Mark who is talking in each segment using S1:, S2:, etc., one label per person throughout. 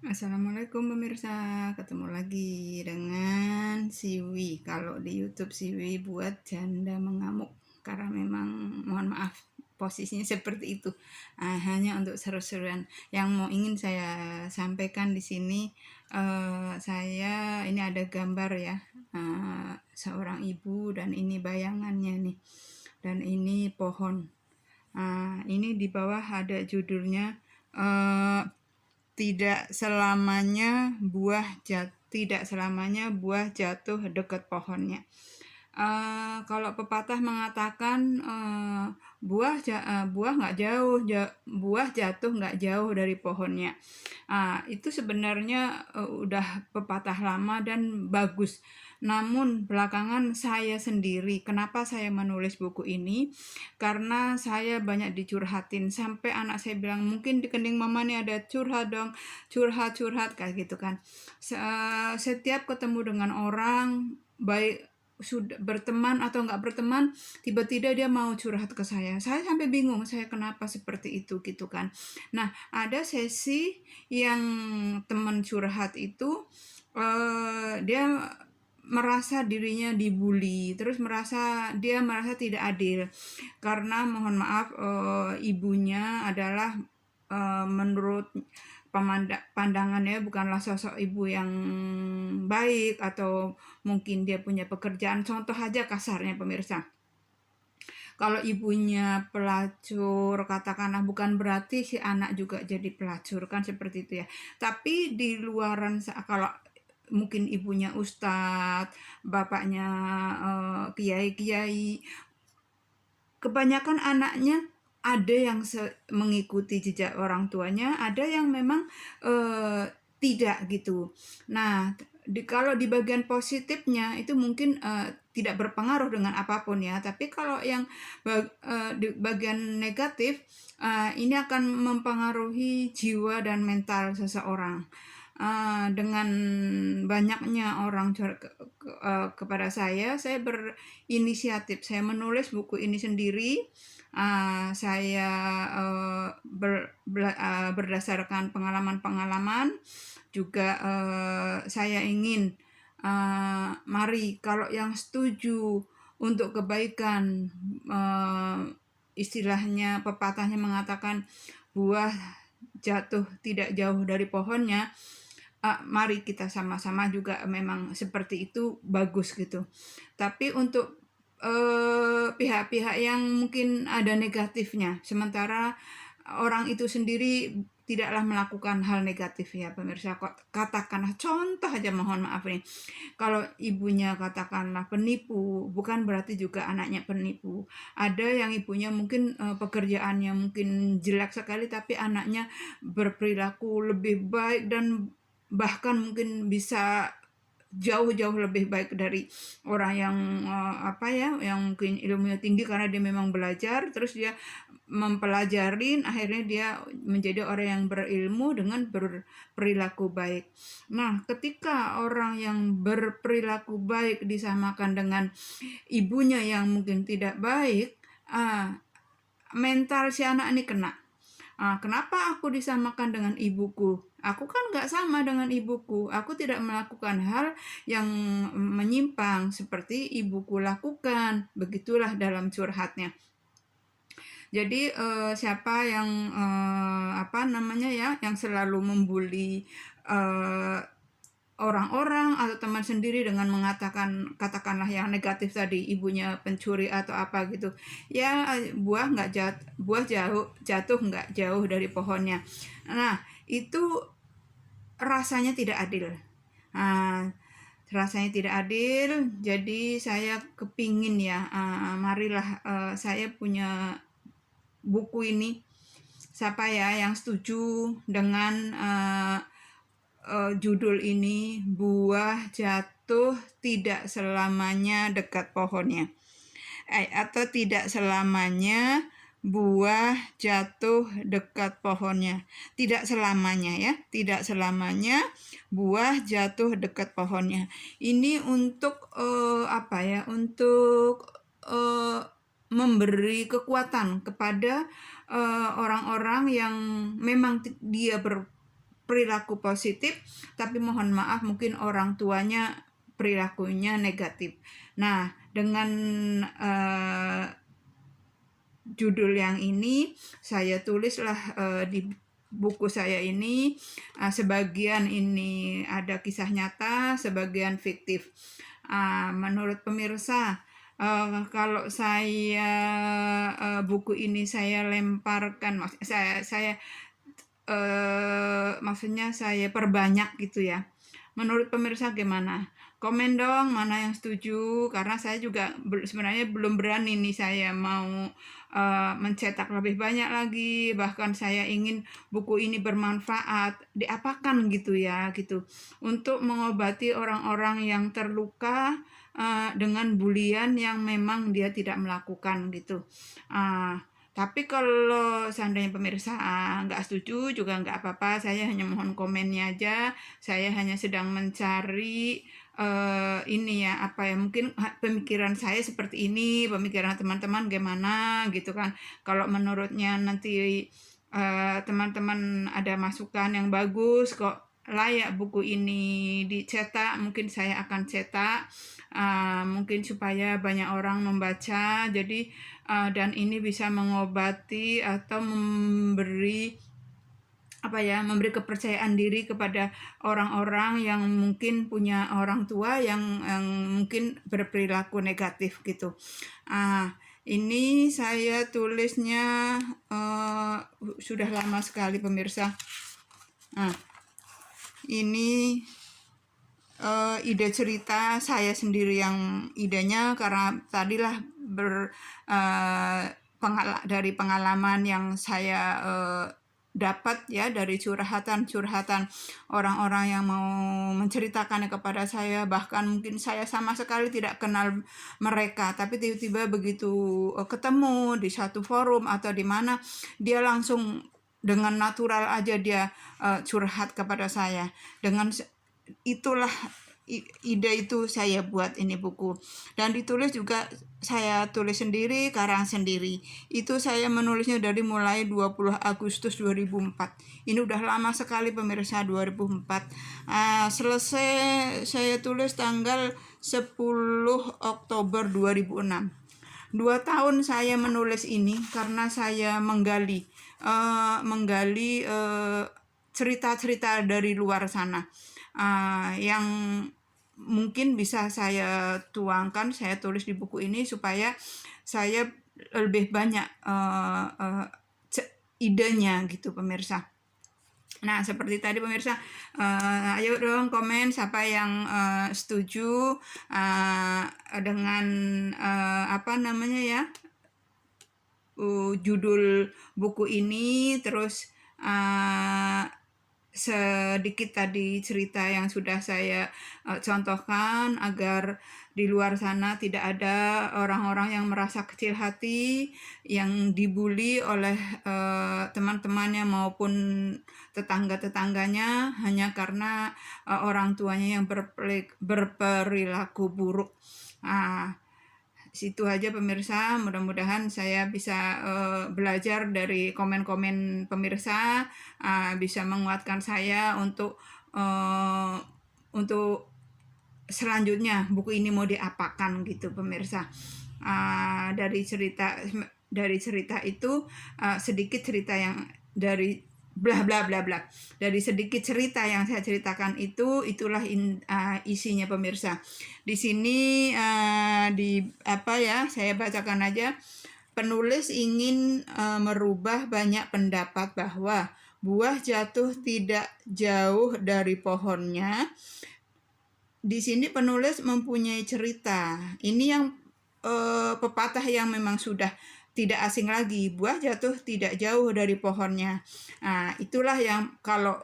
S1: Assalamualaikum pemirsa, ketemu lagi dengan Siwi. Kalau di YouTube Siwi buat janda mengamuk karena memang mohon maaf posisinya seperti itu. Hanya untuk seru-seruan. Yang mau ingin saya sampaikan di sini, saya ini ada gambar ya, seorang ibu dan ini bayangannya nih, dan ini pohon. Ini di bawah ada judulnya. eh, tidak selamanya buah jatuh dekat pohonnya. Kalau pepatah mengatakan buah nggak buah jatuh nggak jauh dari pohonnya. Itu sebenarnya udah pepatah lama dan bagus. Namun belakangan saya sendiri, kenapa saya menulis buku ini? Karena saya banyak dicurhatin sampai anak saya bilang mungkin di kening mama nih ada curhat dong, curhat kayak gitu kan. Setiap ketemu dengan orang baik sudah berteman atau nggak berteman, tiba-tiba dia mau curhat ke saya. Saya sampai bingung, saya kenapa seperti itu gitu kan. Nah, ada sesi yang teman curhat itu dia merasa dirinya dibully, terus dia merasa tidak adil karena mohon maaf ibunya adalah menurut pandangannya bukanlah sosok ibu yang baik atau mungkin dia punya pekerjaan. Contoh aja kasarnya pemirsa, kalau ibunya pelacur, katakanlah bukan berarti si anak juga jadi pelacur, kan seperti itu ya. Tapi di luaran, kalau mungkin ibunya ustadz, bapaknya kiai-kiai, kebanyakan anaknya ada yang mengikuti jejak orang tuanya, ada yang memang tidak gitu. Nah, kalau di bagian positifnya itu mungkin tidak berpengaruh dengan apapun ya, tapi kalau yang di bagian negatif ini akan mempengaruhi jiwa dan mental seseorang. Dengan banyaknya orang kepada saya berinisiatif, saya menulis buku ini sendiri. Saya berdasarkan pengalaman-pengalaman juga. Saya ingin mari kalau yang setuju untuk kebaikan, istilahnya pepatahnya mengatakan buah jatuh tidak jauh dari pohonnya. Mari kita sama-sama juga memang seperti itu bagus gitu. Tapi untuk pihak-pihak yang mungkin ada negatifnya, sementara orang itu sendiri tidaklah melakukan hal negatif ya pemirsa. Katakanlah contoh aja, mohon maaf nih, kalau ibunya katakanlah penipu, bukan berarti juga anaknya penipu. Ada yang ibunya mungkin pekerjaannya mungkin jelek sekali, tapi anaknya berperilaku lebih baik dan bahkan mungkin bisa jauh-jauh lebih baik dari orang yang yang mungkin ilmunya tinggi karena dia memang belajar, terus dia mempelajarin, akhirnya dia menjadi orang yang berilmu dengan berperilaku baik. Nah, ketika orang yang berperilaku baik disamakan dengan ibunya yang mungkin tidak baik, mental si anak ini kena. Kenapa aku disamakan dengan ibuku? Aku kan nggak sama dengan ibuku. Aku tidak melakukan hal yang menyimpang seperti ibuku lakukan. Begitulah dalam curhatnya. Jadi siapa yang yang selalu membuli eh, orang-orang atau teman sendiri dengan mengatakan, katakanlah yang negatif tadi, ibunya pencuri atau apa gitu, ya buah jatuh nggak jauh dari pohonnya. Nah, itu rasanya tidak adil. Nah, rasanya tidak adil, jadi saya kepingin ya, marilah saya punya buku ini. Siapa ya yang setuju dengan judul ini, buah jatuh tidak selamanya dekat pohonnya, atau tidak selamanya buah jatuh dekat pohonnya. Tidak selamanya ya, tidak selamanya buah jatuh dekat pohonnya. Ini untuk untuk memberi kekuatan kepada orang-orang yang memang dia berperilaku positif, tapi mohon maaf mungkin orang tuanya perilakunya negatif. Nah, dengan judul yang ini saya tulislah di buku saya ini, sebagian ini ada kisah nyata, sebagian fiktif. Menurut pemirsa, kalau saya buku ini saya lemparkan, maksudnya saya perbanyak gitu ya. Menurut pemirsa gimana? Komen dong mana yang setuju, karena saya juga sebenarnya belum berani nih saya mau mencetak lebih banyak lagi, bahkan saya ingin buku ini bermanfaat, diapakan gitu ya gitu, untuk mengobati orang-orang yang terluka dengan bulian yang memang dia tidak melakukan gitu. Tapi kalau seandainya pemirsa nggak setuju juga nggak apa-apa, saya hanya mohon komennya aja. Saya hanya sedang mencari ini ya, apa ya, mungkin pemikiran saya seperti ini, pemikiran teman-teman gimana gitu kan. Kalau menurutnya nanti teman-teman ada masukan yang bagus kok, layak buku ini dicetak, mungkin saya akan cetak, mungkin supaya banyak orang membaca. Jadi dan ini bisa mengobati atau memberi kepercayaan diri kepada orang-orang yang mungkin punya orang tua yang mungkin berperilaku negatif gitu. Ini saya tulisnya sudah lama sekali pemirsa. Ini ide cerita saya sendiri yang idenya, karena tadilah dari pengalaman yang saya dapat ya, dari curhatan orang-orang yang mau menceritakannya kepada saya, bahkan mungkin saya sama sekali tidak kenal mereka, tapi tiba-tiba begitu ketemu di satu forum atau di mana, dia langsung dengan natural aja dia curhat kepada saya. Dengan itulah ide itu saya buat ini buku, dan ditulis juga saya tulis sendiri, karang sendiri. Itu saya menulisnya dari mulai 20 Agustus 2004. Ini udah lama sekali pemirsa, 2004. Selesai saya tulis tanggal 10 Oktober 2006. 2 tahun saya menulis ini karena saya menggali cerita-cerita dari luar sana yang mungkin bisa saya tuangkan, saya tulis di buku ini supaya saya lebih banyak idenya gitu pemirsa. Nah, seperti tadi pemirsa, ayo dong komen siapa yang setuju dengan judul buku ini, terus sedikit tadi cerita yang sudah saya contohkan, agar di luar sana tidak ada orang-orang yang merasa kecil hati, yang dibully oleh teman-temannya maupun tetangga-tetangganya hanya karena orang tuanya yang berperilaku buruk. Situ aja pemirsa, mudah-mudahan saya bisa belajar dari komen-komen pemirsa, bisa menguatkan saya untuk selanjutnya buku ini mau diapakan gitu pemirsa. Dari cerita itu sedikit cerita yang dari bla bla bla bla. Dari sedikit cerita yang saya ceritakan itulah isinya pemirsa. Di sini saya bacakan aja. Penulis ingin merubah banyak pendapat bahwa buah jatuh tidak jauh dari pohonnya. Di sini penulis mempunyai cerita. Ini yang pepatah yang memang sudah tidak asing lagi, buah jatuh tidak jauh dari pohonnya. Itulah yang kalau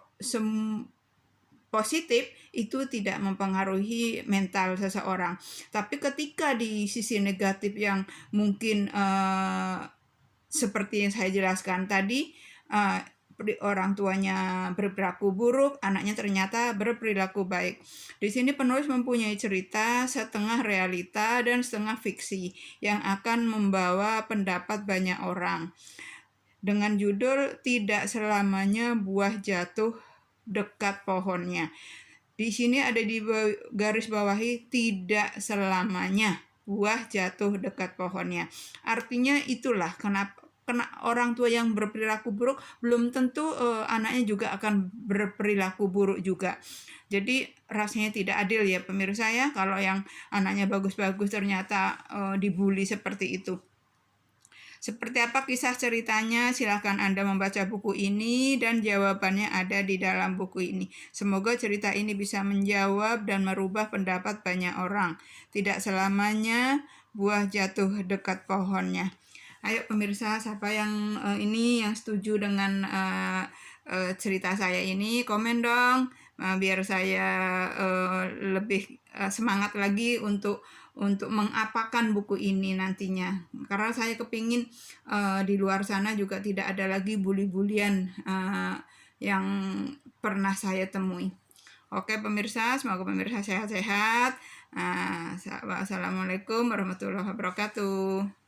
S1: positif itu tidak mempengaruhi mental seseorang. Tapi ketika di sisi negatif yang mungkin seperti yang saya jelaskan tadi, orang tuanya berperilaku buruk, anaknya ternyata berperilaku baik. Di sini penulis mempunyai cerita setengah realita dan setengah fiksi yang akan membawa pendapat banyak orang. Dengan judul Tidak Selamanya Buah Jatuh dekat pohonnya. Di sini ada di garis bawahi, tidak selamanya buah jatuh dekat pohonnya. Artinya itulah kenapa orang tua yang berperilaku buruk belum tentu anaknya juga akan berperilaku buruk juga. Jadi rasanya tidak adil ya pemirsa ya, kalau yang anaknya bagus-bagus ternyata dibully seperti itu. Seperti apa kisah ceritanya? Silahkan Anda membaca buku ini dan jawabannya ada di dalam buku ini. Semoga cerita ini bisa menjawab dan merubah pendapat banyak orang. Tidak selamanya buah jatuh dekat pohonnya. Ayo pemirsa, siapa yang yang setuju dengan cerita saya ini, komen dong, biar saya lebih semangat lagi untuk mengapakan buku ini nantinya. Karena saya kepingin di luar sana juga tidak ada lagi bully-bulian yang pernah saya temui. Oke pemirsa, semoga pemirsa sehat-sehat. Wassalamualaikum warahmatullahi wabarakatuh.